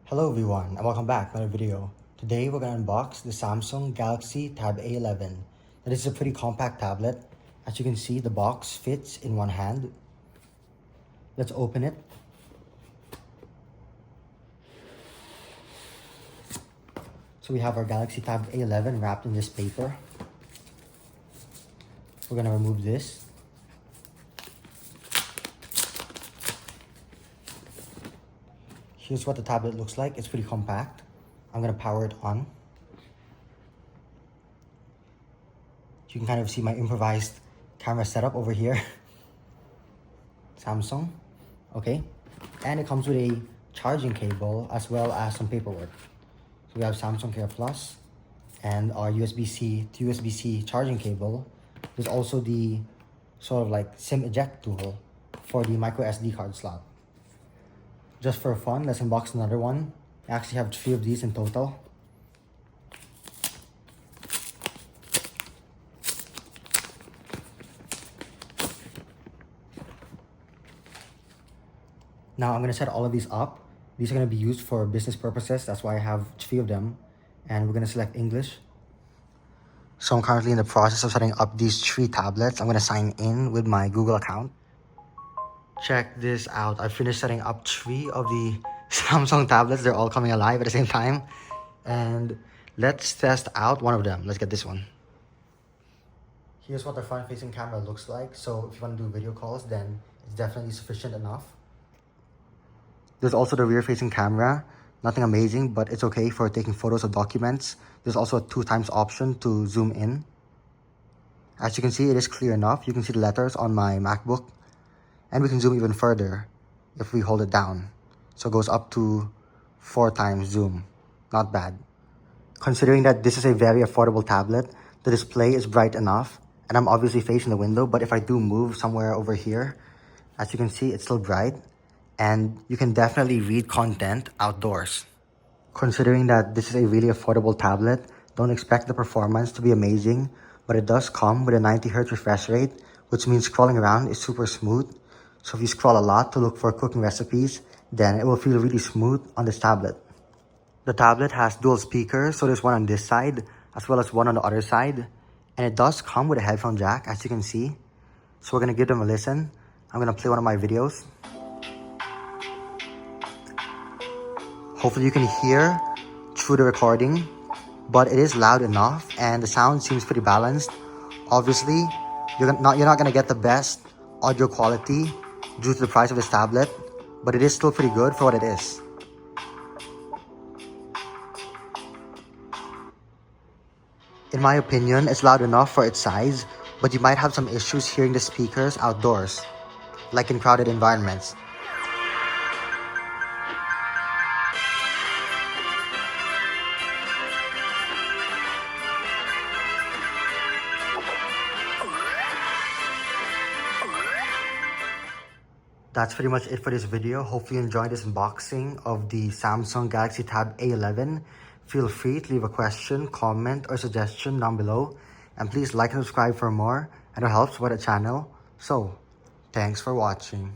Hello everyone and welcome back to another video. Today we're going to unbox the Samsung Galaxy Tab A11. Now, this is a pretty compact tablet. As you can see, the box fits in one hand. Let's open it. So we have our Galaxy Tab A11 wrapped in this paper. We're going to remove this. Here's what the tablet looks like. It's pretty compact. I'm going to power it on. You can kind of see my improvised camera setup over here. Samsung. Okay. And it comes with a charging cable as well as some paperwork. So we have Samsung Care Plus and our USB-C to USB-C charging cable. There's also the sort of like SIM eject tool for the micro SD card slot. Just for fun, let's unbox another one. I actually have 3 of these in total. Now I'm going to set all of these up. These are going to be used for business purposes. That's why I have 3 of them. And we're going to select English. So I'm currently in the process of setting up these 3 tablets. I'm going to sign in with my Google account. Check this out. I finished setting up 3 of the Samsung tablets. They're all coming alive at the same time. And let's test out one of them. Let's get this one. Here's what the front-facing camera looks like. So if you want to do video calls, then it's definitely sufficient enough. There's also the rear-facing camera. Nothing amazing, but it's okay for taking photos of documents. There's also a 2x option to zoom in. As you can see, it is clear enough. You can see the letters on my MacBook. And we can zoom even further if we hold it down. So it goes up to 4x zoom. Not bad. Considering that this is a very affordable tablet, the display is bright enough. And I'm obviously facing the window, but if I do move somewhere over here, as you can see, it's still bright. And you can definitely read content outdoors. Considering that this is a really affordable tablet, don't expect the performance to be amazing, but it does come with a 90Hz refresh rate, which means scrolling around is super smooth. So if you scroll a lot to look for cooking recipes, then it will feel really smooth on this tablet. The tablet has dual speakers, so there's one on this side as well as one on the other side. And it does come with a headphone jack, as you can see. So we're going to give them a listen. I'm going to play one of my videos. Hopefully you can hear through the recording, but it is loud enough and the sound seems pretty balanced. Obviously, you're not going to get the best audio quality due to the price of this tablet, but it is still pretty good for what it is. In my opinion, it's loud enough for its size, but you might have some issues hearing the speakers outdoors, like in crowded environments. That's pretty much it for this video. Hopefully you enjoyed this unboxing of the Samsung Galaxy Tab A11. Feel free to leave a question, comment, or suggestion down below. And please like and subscribe for more, and it helps with the channel. So, thanks for watching.